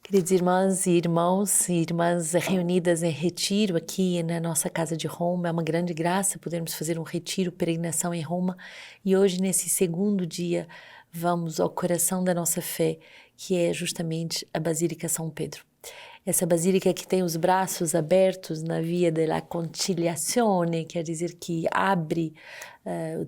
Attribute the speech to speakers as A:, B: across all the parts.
A: Queridos irmãs e irmãs reunidas em retiro aqui na nossa casa de Roma, é uma grande graça podermos fazer um retiro, peregrinação em Roma, e hoje nesse segundo dia vamos ao coração da nossa fé, que é justamente a Basílica São Pedro. Essa basílica que tem os braços abertos na via della conciliazione, quer dizer que abre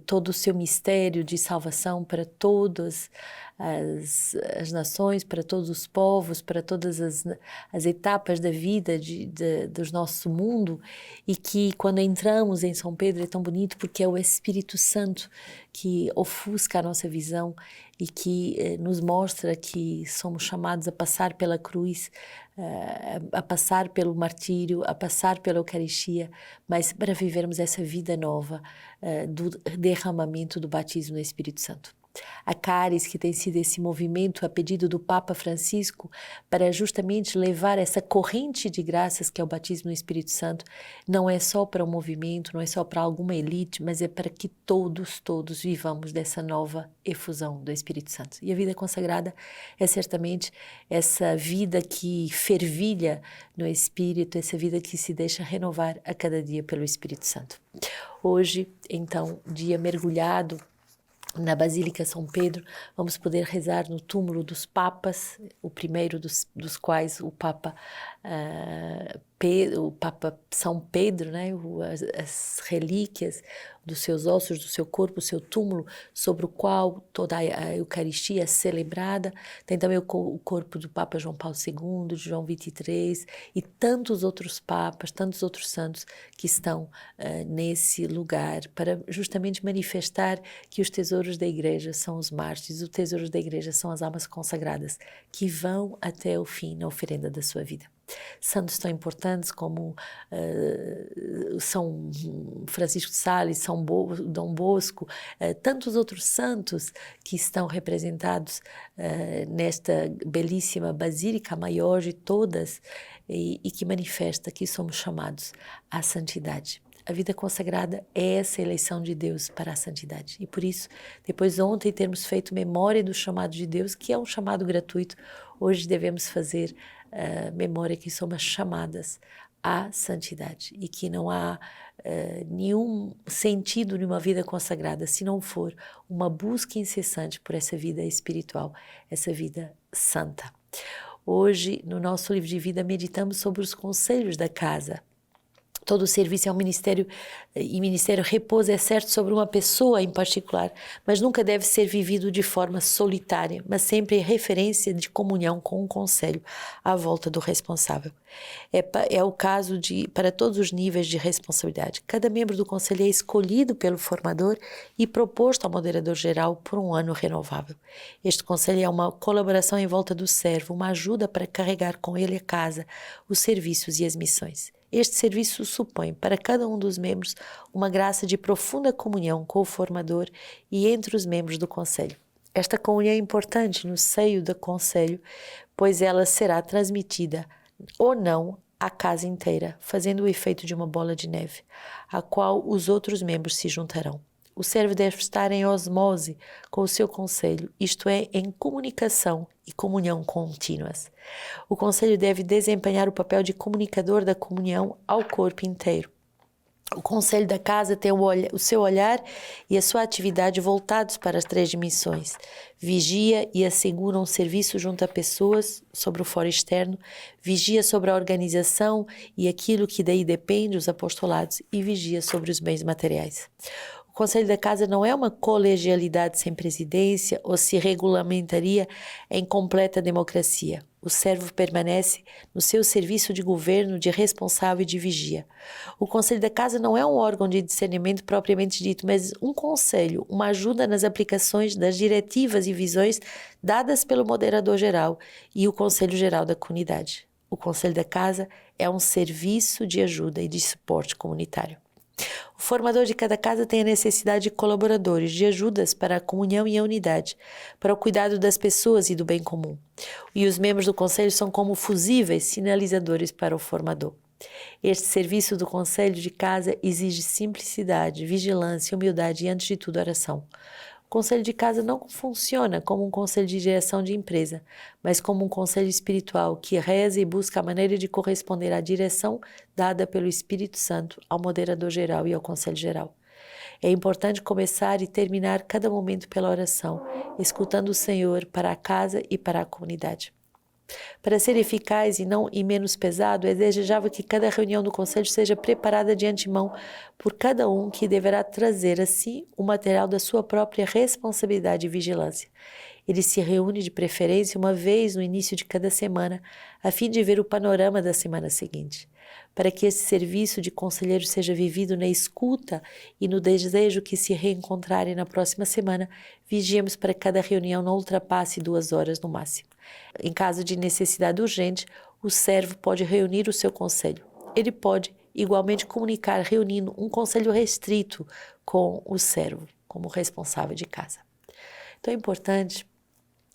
A: todo o seu mistério de salvação para todas as nações, para todos os povos, para todas as etapas da vida do nosso mundo, e que quando entramos em São Pedro é tão bonito porque é o Espírito Santo que ofusca a nossa visão e que nos mostra que somos chamados a passar pela cruz, a passar pelo martírio, a passar pela Eucaristia, mas para vivermos essa vida nova do derramamento do batismo no Espírito Santo. A Caris, que tem sido esse movimento a pedido do Papa Francisco para justamente levar essa corrente de graças que é o batismo no Espírito Santo, não é só para um movimento, não é só para alguma elite, mas é para que todos vivamos dessa nova efusão do Espírito Santo. E a vida consagrada é certamente essa vida que fervilha no Espírito, essa vida que se deixa renovar a cada dia pelo Espírito Santo. Hoje, então, dia mergulhado na Basílica São Pedro, vamos poder rezar no túmulo dos papas, o primeiro dos quais o Papa São Pedro, né? As relíquias dos seus ossos, do seu corpo, o seu túmulo, sobre o qual toda a Eucaristia é celebrada. Tem também o corpo do Papa João Paulo II, de João XXIII e tantos outros papas, tantos outros santos que estão nesse lugar para justamente manifestar que os tesouros da Igreja são os mártires, os tesouros da Igreja são as almas consagradas que vão até o fim na oferenda da sua vida. Santos tão importantes como São Francisco de Sales, Dom Bosco, tantos outros santos que estão representados nesta belíssima basílica, a maior de todas, e que manifesta que somos chamados à santidade. A vida consagrada é essa eleição de Deus para a santidade. E por isso, depois de ontem termos feito memória do chamado de Deus, que é um chamado gratuito, hoje devemos fazer memória que somos chamadas à santidade e que não há nenhum sentido numa vida consagrada se não for uma busca incessante por essa vida espiritual, essa vida santa. Hoje, no nosso livro de vida, meditamos sobre os conselhos da casa. Todo o serviço é um ministério, e ministério repousa, é certo, sobre uma pessoa em particular, mas nunca deve ser vivido de forma solitária, mas sempre em referência de comunhão com o conselho à volta do responsável. É o caso para todos os níveis de responsabilidade. Cada membro do conselho é escolhido pelo formador e proposto ao moderador geral por um ano renovável. Este conselho é uma colaboração em volta do servo, uma ajuda para carregar com ele a casa, os serviços e as missões. Este serviço supõe para cada um dos membros uma graça de profunda comunhão com o formador e entre os membros do conselho. Esta comunhão é importante no seio do conselho, pois ela será transmitida ou não à casa inteira, fazendo o efeito de uma bola de neve, a qual os outros membros se juntarão. O servo deve estar em osmose com o seu conselho, isto é, em comunicação e comunhão contínuas. O conselho deve desempenhar o papel de comunicador da comunhão ao corpo inteiro. O conselho da casa tem o seu olhar e a sua atividade voltados para as 3 dimensões. Vigia e assegura um serviço junto a pessoas sobre o foro externo, vigia sobre a organização e aquilo que daí depende, os apostolados, e vigia sobre os bens materiais. O Conselho da Casa não é uma colegialidade sem presidência ou se regulamentaria em completa democracia. O servo permanece no seu serviço de governo, de responsável e de vigia. O Conselho da Casa não é um órgão de discernimento propriamente dito, mas um conselho, uma ajuda nas aplicações das diretivas e visões dadas pelo moderador geral e o Conselho Geral da Comunidade. O Conselho da Casa é um serviço de ajuda e de suporte comunitário. O formador de cada casa tem a necessidade de colaboradores, de ajudas para a comunhão e a unidade, para o cuidado das pessoas e do bem comum. E os membros do conselho são como fusíveis sinalizadores para o formador. Este serviço do conselho de casa exige simplicidade, vigilância, humildade e, antes de tudo, oração. O conselho de casa não funciona como um conselho de direção de empresa, mas como um conselho espiritual que reza e busca a maneira de corresponder à direção dada pelo Espírito Santo ao moderador geral e ao conselho geral. É importante começar e terminar cada momento pela oração, escutando o Senhor para a casa e para a comunidade. Para ser eficaz e menos pesado, é desejável que cada reunião do Conselho seja preparada de antemão por cada um que deverá trazer a si o material da sua própria responsabilidade e vigilância. Ele se reúne de preferência uma vez no início de cada semana, a fim de ver o panorama da semana seguinte. Para que esse serviço de conselheiro seja vivido na escuta e no desejo que se reencontrarem na próxima semana, vigiemos para que cada reunião não ultrapasse 2 horas no máximo. Em caso de necessidade urgente, o servo pode reunir o seu conselho. Ele pode, igualmente, comunicar reunindo um conselho restrito com o servo, como responsável de casa. Então é importante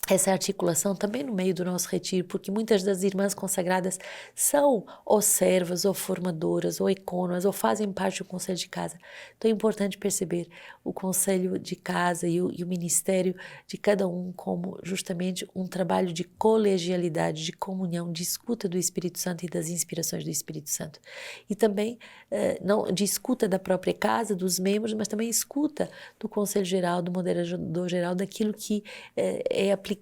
A: essa articulação também no meio do nosso retiro, porque muitas das irmãs consagradas são ou servas, ou formadoras, ou ecônomas, ou fazem parte do conselho de casa. Então é importante perceber o conselho de casa e o ministério de cada um como justamente um trabalho de colegialidade, de comunhão, de escuta do Espírito Santo e das inspirações do Espírito Santo. E também não de escuta da própria casa, dos membros, mas também escuta do conselho geral, do moderador geral, daquilo que é aplicação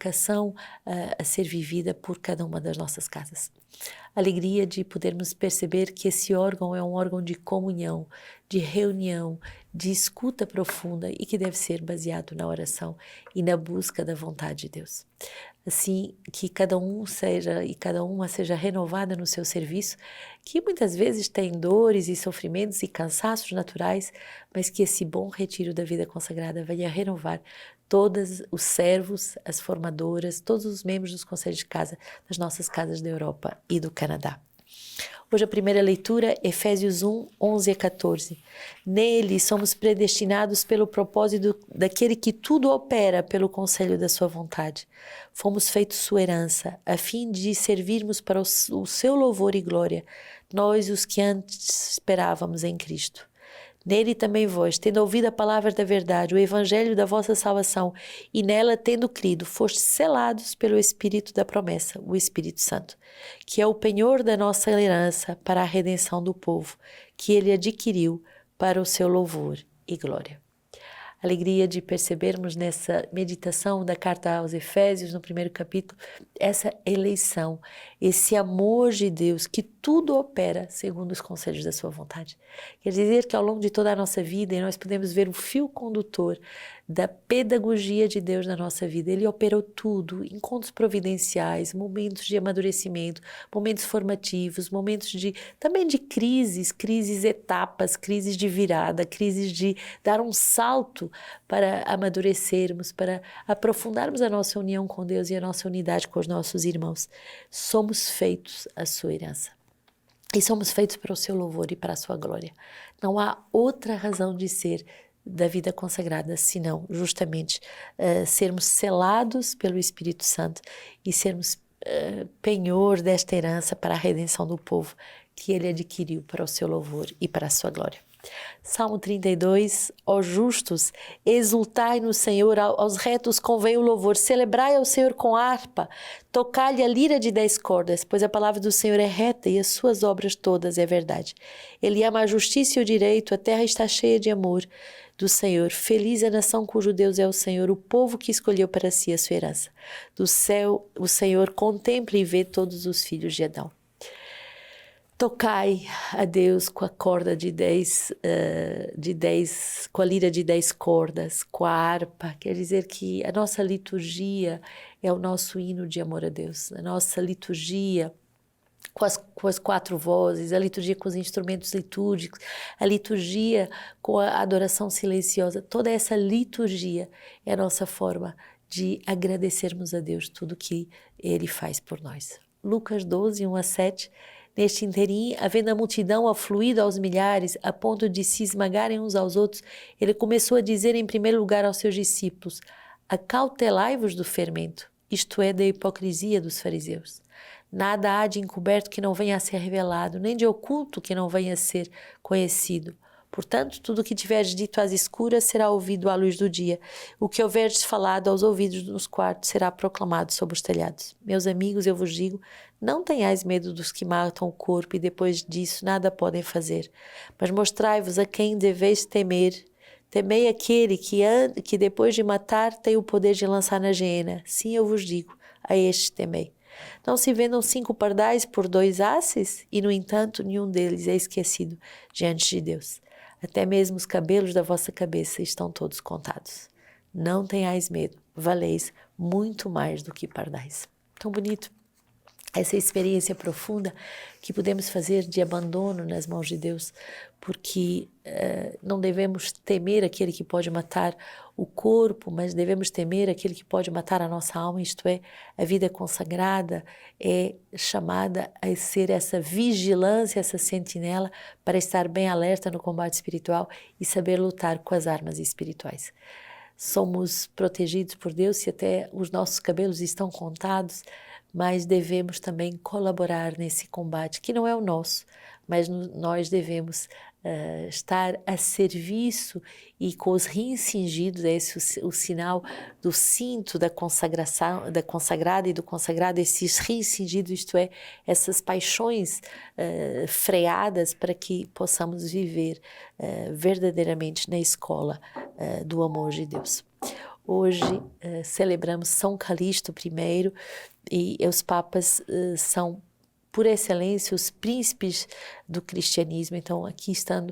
A: a ser vivida por cada uma das nossas casas. Alegria de podermos perceber que esse órgão é um órgão de comunhão, de reunião, de escuta profunda e que deve ser baseado na oração e na busca da vontade de Deus. Assim, que cada um seja e cada uma seja renovada no seu serviço, que muitas vezes tem dores e sofrimentos e cansaços naturais, mas que esse bom retiro da vida consagrada venha renovar todos os servos, as formadoras, todos os membros dos conselhos de casa das nossas casas da Europa e do Canadá. Hoje a primeira leitura, Efésios 1, 11 a 14. Nele somos predestinados pelo propósito daquele que tudo opera pelo conselho da sua vontade. Fomos feitos sua herança, a fim de servirmos para o seu louvor e glória, nós os que antes esperávamos em Cristo. Nele também vós, tendo ouvido a palavra da verdade, o evangelho da vossa salvação, e nela tendo crido, fostes selados pelo Espírito da promessa, o Espírito Santo, que é o penhor da nossa herança para a redenção do povo, que ele adquiriu para o seu louvor e glória. Alegria de percebermos nessa meditação da carta aos Efésios, no primeiro capítulo, essa eleição, esse amor de Deus que tudo opera segundo os conselhos da sua vontade. Quer dizer que ao longo de toda a nossa vida nós podemos ver o fio condutor da pedagogia de Deus na nossa vida. Ele operou tudo, encontros providenciais, momentos de amadurecimento, momentos formativos, momentos também de crises, etapas, crises de virada, crises de dar um salto para amadurecermos, para aprofundarmos a nossa união com Deus e a nossa unidade com os nossos irmãos. Somos feitos a sua herança. E somos feitos para o seu louvor e para a sua glória. Não há outra razão de ser da vida consagrada, senão justamente sermos selados pelo Espírito Santo e sermos penhor desta herança para a redenção do povo que ele adquiriu para o seu louvor e para a sua glória. Salmo 32, ó justos, exultai no Senhor, aos retos convém o louvor, celebrai ao Senhor com harpa, tocai-lhe a lira de 10 cordas, pois a palavra do Senhor é reta e as suas obras todas é verdade. Ele ama a justiça e o direito, a terra está cheia de amor do Senhor. Feliz a nação cujo Deus é o Senhor, o povo que escolheu para si a sua herança. Do céu o Senhor contempla e vê todos os filhos de Adão. Tocai a Deus com a corda com a lira de 10 cordas, com a harpa. Quer dizer que a nossa liturgia é o nosso hino de amor a Deus. A nossa liturgia com as 4 vozes, a liturgia com os instrumentos litúrgicos, a liturgia com a adoração silenciosa. Toda essa liturgia é a nossa forma de agradecermos a Deus tudo que Ele faz por nós. Lucas 12, 1 a 7. Neste interim, havendo a multidão afluído aos milhares, a ponto de se esmagarem uns aos outros, ele começou a dizer em primeiro lugar aos seus discípulos: acautelai-vos do fermento, isto é, da hipocrisia dos fariseus. Nada há de encoberto que não venha a ser revelado, nem de oculto que não venha a ser conhecido. Portanto, tudo o que tiveres dito às escuras será ouvido à luz do dia. O que houveres falado aos ouvidos nos quartos será proclamado sobre os telhados. Meus amigos, eu vos digo, não tenhais medo dos que matam o corpo e depois disso nada podem fazer. Mas mostrai-vos a quem deveis temer. Temei aquele que depois de matar tem o poder de lançar na geena. Sim, eu vos digo, a este temei. Não se vendam 5 pardais por 2 asses? E, no entanto, nenhum deles é esquecido diante de Deus. Até mesmo os cabelos da vossa cabeça estão todos contados. Não tenhais medo, valeis muito mais do que pardais. Tão bonito. Essa experiência profunda que podemos fazer de abandono nas mãos de Deus, porque não devemos temer aquele que pode matar o corpo, mas devemos temer aquele que pode matar a nossa alma, isto é, a vida consagrada é chamada a ser essa vigilância, essa sentinela para estar bem alerta no combate espiritual e saber lutar com as armas espirituais. Somos protegidos por Deus e até os nossos cabelos estão contados, mas devemos também colaborar nesse combate, que não é o nosso, mas nós devemos estar a serviço e com os rins cingidos, é esse o sinal do cinto da consagração, da consagrada e do consagrado, esses rins cingidos, isto é, essas paixões freadas para que possamos viver verdadeiramente na escola do amor de Deus. Hoje celebramos São Calixto I e os papas são, por excelência, os príncipes do cristianismo. Então, aqui estando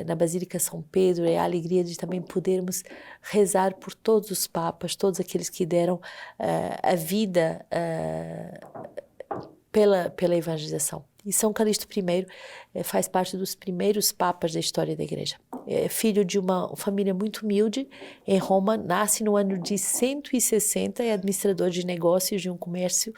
A: na Basílica São Pedro, é a alegria de também podermos rezar por todos os papas, todos aqueles que deram a vida pela evangelização. E São Calixto I faz parte dos primeiros papas da história da Igreja. É filho de uma família muito humilde em Roma, nasce no ano de 160, é administrador de negócios de um comércio.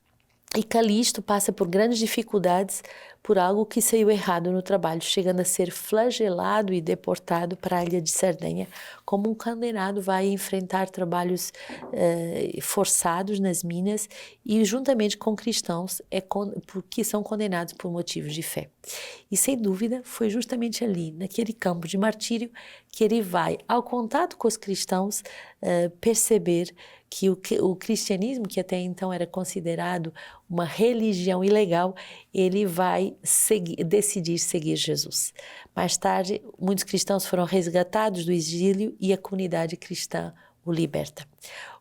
A: E Calixto passa por grandes dificuldades por algo que saiu errado no trabalho, chegando a ser flagelado e deportado para a ilha de Sardenha, como um condenado vai enfrentar trabalhos forçados nas minas e juntamente com cristãos que são condenados por motivos de fé. E sem dúvida foi justamente ali, naquele campo de martírio, que ele vai, ao contato com os cristãos, perceber que o cristianismo, que até então era considerado uma religião ilegal, ele vai decidir seguir Jesus. Mais tarde, muitos cristãos foram resgatados do exílio e a comunidade cristã o liberta.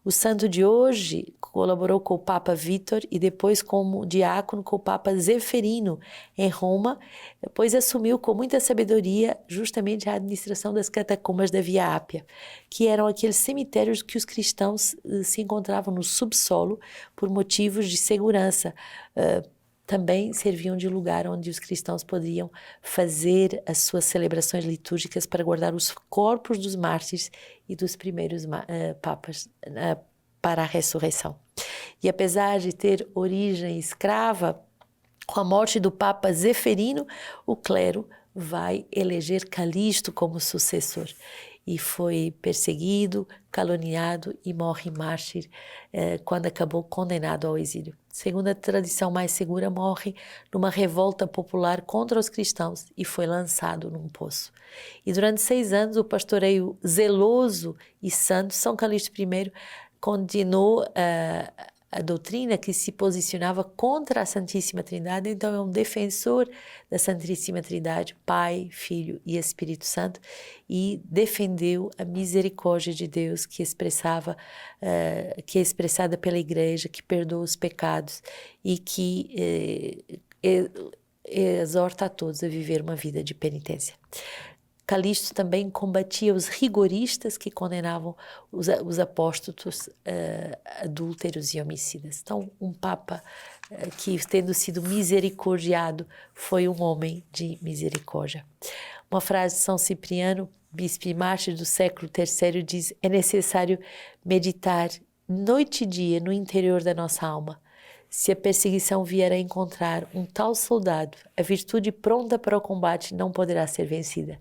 A: O santo de hoje colaborou com o Papa Vítor e depois como diácono com o Papa Zeferino em Roma, depois assumiu com muita sabedoria justamente a administração das catacumbas da Via Ápia, que eram aqueles cemitérios que os cristãos se encontravam no subsolo por motivos de segurança. Também serviam de lugar onde os cristãos poderiam fazer as suas celebrações litúrgicas para guardar os corpos dos mártires e dos primeiros papas para a ressurreição. E apesar de ter origem escrava, com a morte do Papa Zeferino, o clero vai eleger Calixto como sucessor. E foi perseguido, caluniado e morre mártir quando acabou condenado ao exílio. Segundo a tradição mais segura, morre numa revolta popular contra os cristãos e foi lançado num poço. E durante 6 anos, o pastoreio zeloso e santo São Calixto I continuou a doutrina que se posicionava contra a Santíssima Trindade, então é um defensor da Santíssima Trindade, Pai, Filho e Espírito Santo, e defendeu a misericórdia de Deus que é expressada pela Igreja, que perdoa os pecados e que exorta a todos a viver uma vida de penitência. Calixto também combatia os rigoristas que condenavam os apóstolos adúlteros e homicidas. Então, um Papa que, tendo sido misericordiado, foi um homem de misericórdia. Uma frase de São Cipriano, bispo e mártir do século III, diz: é necessário meditar noite e dia no interior da nossa alma. Se a perseguição vier a encontrar um tal soldado, a virtude pronta para o combate não poderá ser vencida.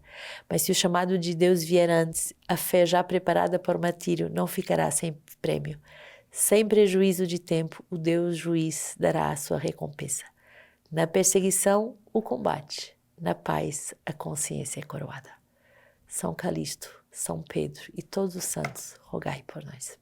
A: Mas se o chamado de Deus vier antes, a fé já preparada para o martírio não ficará sem prêmio. Sem prejuízo de tempo, o Deus juiz dará a sua recompensa. Na perseguição, o combate. Na paz, a consciência é coroada. São Calixto, São Pedro e todos os santos, rogai por nós.